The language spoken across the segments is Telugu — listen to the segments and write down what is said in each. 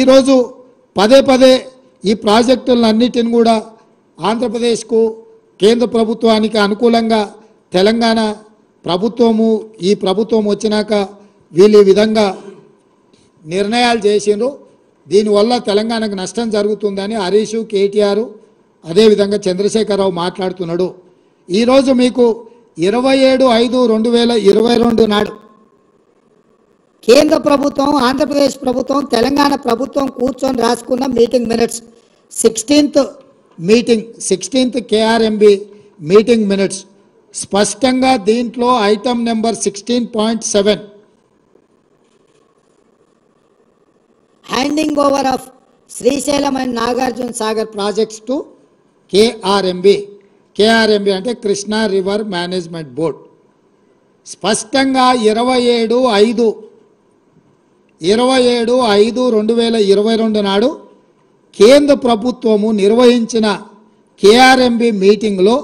ఈరోజు పదే పదే ఈ ప్రాజెక్టులన్నిటిని కూడా ఆంధ్రప్రదేశ్కు కేంద్ర ప్రభుత్వానికి అనుకూలంగా తెలంగాణ ప్రభుత్వము ఈ ప్రభుత్వం వచ్చినాక వీళ్ళు ఈ విధంగా నిర్ణయాలు చేసిండ్రు. దీనివల్ల తెలంగాణకు నష్టం జరుగుతుందని హరీష్, కేటీఆర్ అదేవిధంగా చంద్రశేఖరరావు మాట్లాడుతున్నాడు. ఈరోజు మీకు 27/5/2022 నాడు కేంద్ర ప్రభుత్వం, ఆంధ్రప్రదేశ్ ప్రభుత్వం, తెలంగాణ ప్రభుత్వం కూర్చొని రాసుకున్న meeting minutes 16th KRMB meeting minutes స్పష్టంగా దీంట్లో item number 16.7 handing over of Srisailam and Nagarjuna Sagar projects to KRMB అంటే కృష్ణా రివర్ మేనేజ్మెంట్ బోర్డ్ స్పష్టంగా 27/5/2022 నాడు కేంద్ర ప్రభుత్వము నిర్వహించిన KRMB మీటింగ్లో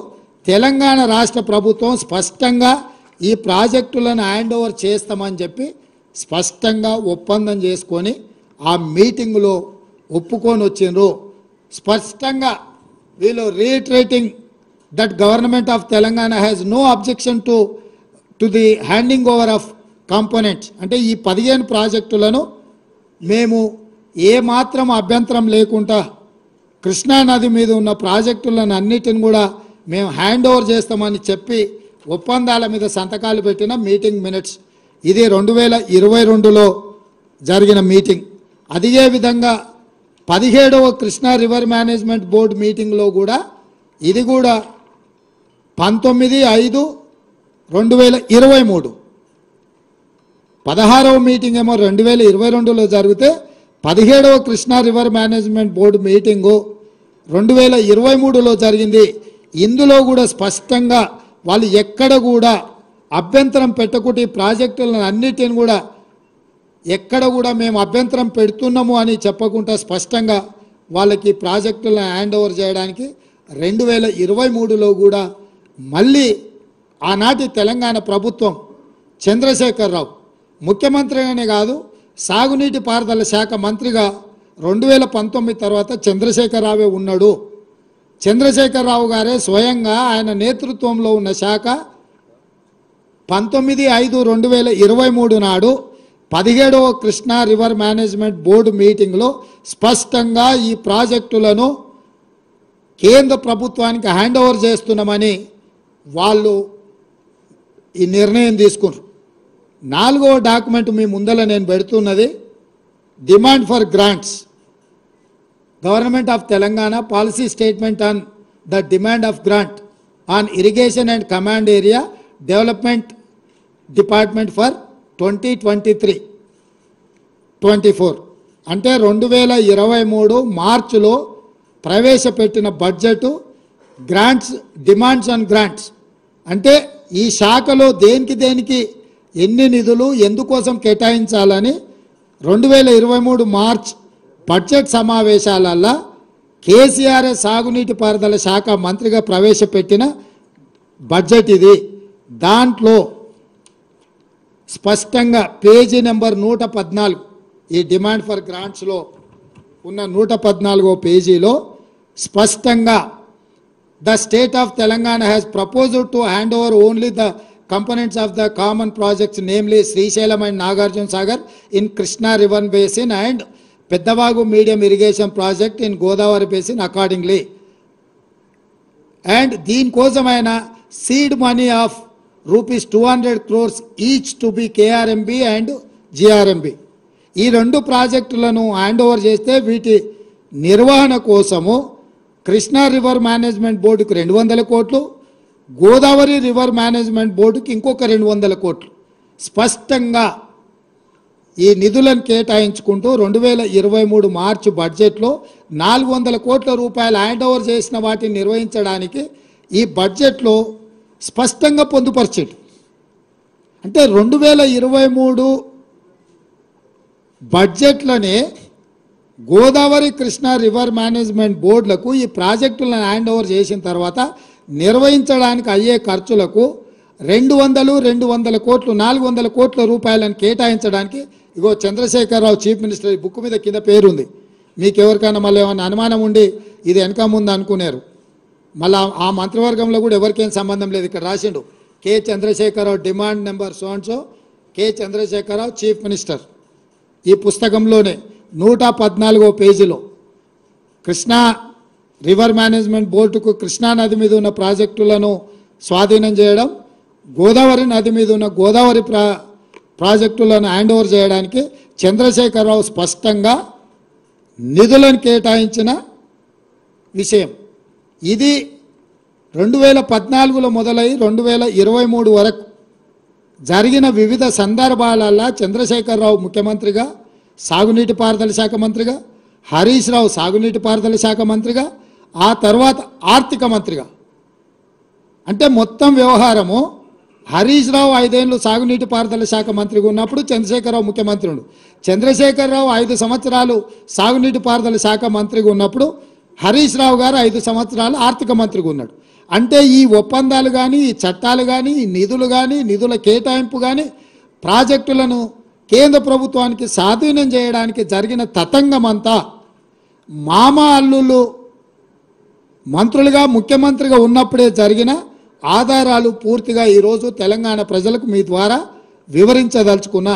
తెలంగాణ రాష్ట్ర ప్రభుత్వం స్పష్టంగా ఈ ప్రాజెక్టులను హ్యాండ్ ఓవర్ చేస్తామని చెప్పి స్పష్టంగా ఒప్పందం చేసుకొని ఆ మీటింగ్లో ఒప్పుకొని వచ్చిండ్రు. స్పష్టంగా వీళ్ళు reiterating that government of Telangana has no objection to the handing over of components. అంటే ఈ 15 ప్రాజెక్టులను మేము ఏమాత్రం అభ్యంతరం లేకుండా కృష్ణానది మీద ఉన్న ప్రాజెక్టులను అన్నిటిని కూడా మేము హ్యాండ్ ఓవర్ చేస్తామని చెప్పి ఒప్పందాల మీద సంతకాలు పెట్టిన మీటింగ్ మినిట్స్. ఇది 2022లో జరిగిన మీటింగ్. అదే విధంగా 17వ కృష్ణా రివర్ మేనేజ్మెంట్ బోర్డు మీటింగ్లో కూడా ఇది కూడా 19/5/2023 16వ మీటింగ్ ఏమో 2022లో జరిగితే 17వ Krishna river management board meeting 2023లో జరిగింది. ఇందులో కూడా స్పష్టంగా వాళ్ళు ఎక్కడ కూడా అభ్యంతరం పెట్టకుండా ఈ ప్రాజెక్టులను అన్నిటిని కూడా ఎక్కడ కూడా మేము అభ్యంతరం పెడుతున్నాము అని చెప్పకుండా స్పష్టంగా వాళ్ళకి ప్రాజెక్టులను హ్యాండ్ ఓవర్ చేయడానికి 2023లో కూడా మళ్ళీ ఆనాటి తెలంగాణ ప్రభుత్వం చంద్రశేఖరరావు ముఖ్యమంత్రిగానే కాదు సాగునీటి పారుదల శాఖ మంత్రిగా 2019 తర్వాత చంద్రశేఖరరావే ఉన్నాడు. చంద్రశేఖరరావు గారే స్వయంగా ఆయన నేతృత్వంలో ఉన్న శాఖ 19/5/2023 నాడు 17వ కృష్ణా రివర్ మేనేజ్మెంట్ బోర్డు మీటింగ్లో స్పష్టంగా ఈ ప్రాజెక్టులను కేంద్ర ప్రభుత్వానికి హ్యాండ్ ఓవర్ చేస్తున్నామని వాళ్ళు ఈ నిర్ణయం తీసుకున్నారు. 4వ డాక్యుమెంట్ మీ ముందర నేను పెడుతున్నది demand for grants government of Telangana policy statement on the demand of grant on irrigation and command area development department for 2023-24 అంటే 2023 మార్చిలో ప్రవేశపెట్టిన budget grants demands on grants అంటే ఈ శాఖలో దేనికి ఎన్ని నిధులు ఎందుకోసం కేటాయించాలని 2023 మార్చ్ బడ్జెట్ సమావేశాలలో కేసీఆర్ సాగునీటి పారుదల శాఖ మంత్రిగా ప్రవేశపెట్టిన బడ్జెట్ ఇది. దాంట్లో స్పష్టంగా పేజీ నెంబర్ 114 ఈ డిమాండ్ ఫర్ గ్రాంట్స్లో ఉన్న 114వ పేజీలో స్పష్టంగా the state of Telangana has proposed to hand over only the components of the common projects namely Srisailam and Nagarjuna Sagar in Krishna river basin and Peddavagu medium irrigation project in Godavari basin accordingly and deen kosamaina seed money of rupees 200 crores each to be KRMB and GRMB ఈ రెండు ప్రాజెక్టులను హ్యాండ్ ఓవర్ చేస్తే వీటి నిర్వహణ కోసము కృష్ణా రివర్ మేనేజ్మెంట్ బోర్డుకు 200 కోట్లు గోదావరి రివర్ మేనేజ్మెంట్ బోర్డుకి ఇంకొక 200 కోట్లు స్పష్టంగా ఈ నిధులను కేటాయించుకుంటూ 2023 మార్చి బడ్జెట్లో 400 కోట్ల రూపాయలు హ్యాండ్ ఓవర్ చేసిన వాటిని నిర్వహించడానికి ఈ బడ్జెట్లో స్పష్టంగా పొందుపరిచాడు. అంటే 2023 బడ్జెట్లోనే గోదావరి కృష్ణా రివర్ మేనేజ్మెంట్ బోర్డులకు ఈ ప్రాజెక్టులను హ్యాండ్ ఓవర్ చేసిన తర్వాత నిర్వహించడానికి అయ్యే ఖర్చులకు 200 కోట్లు 400 కోట్ల రూపాయలను కేటాయించడానికి ఇగో చంద్రశేఖరరావు చీఫ్ మినిస్టర్ ఈ బుక్ మీద కింద పేరు ఉంది. మీకు ఎవరికైనా మళ్ళీ ఏమైనా అనుమానం ఉండి ఇది వెనక ముందు అనుకున్నారు, మళ్ళీ ఆ మంత్రివర్గంలో కూడా ఎవరికేం సంబంధం లేదు. ఇక్కడ రాసిండు K Chandrashekar Rao demand number so K Chandrashekar Rao chief minister. ఈ పుస్తకంలోనే 114వ పేజీలో కృష్ణా రివర్ మేనేజ్మెంట్ బోర్డుకు కృష్ణా నది మీద ఉన్న ప్రాజెక్టులను స్వాధీనం చేయడం, గోదావరి నది మీద ఉన్న గోదావరి ప్రాజెక్టులను హ్యాండ్ ఓవర్ చేయడానికి చంద్రశేఖరరావు స్పష్టంగా నిధులను కేటాయించిన విషయం. ఇది 2014లో మొదలై 2023 వరకు జరిగిన వివిధ సందర్భాలలో చంద్రశేఖరరావు ముఖ్యమంత్రిగా, సాగునీటి పారుదల శాఖ మంత్రిగా, హరీష్ రావు సాగునీటి పారుదల శాఖ మంత్రిగా, ఆ తర్వాత ఆర్థిక మంత్రిగా, అంటే మొత్తం వ్యవహారము హరీష్ రావు 5 ఏళ్ళు సాగునీటి పారుదల శాఖ మంత్రిగా ఉన్నప్పుడు చంద్రశేఖరరావు ముఖ్యమంత్రి ఉండు. చంద్రశేఖరరావు 5 సంవత్సరాలు సాగునీటి పారుదల శాఖ మంత్రిగా ఉన్నప్పుడు హరీష్ రావు గారు 5 సంవత్సరాలు ఆర్థిక మంత్రిగా ఉన్నాడు. అంటే ఈ ఒప్పందాలు కానీ, ఈ చట్టాలు కానీ, ఈ నిధులు కానీ, నిధుల కేటాయింపు కానీ, ప్రాజెక్టులను కేంద్ర ప్రభుత్వానికి స్వాధీనం చేయడానికి జరిగిన తతంగమంతా మామ అల్లుళ్ళు మంత్రులుగా ముఖ్యమంత్రిగా ఉన్నప్పుడే జరిగిన ఆధారాలు పూర్తిగా ఈరోజు తెలంగాణ ప్రజలకు మీ ద్వారా వివరించదలుచుకున్నా.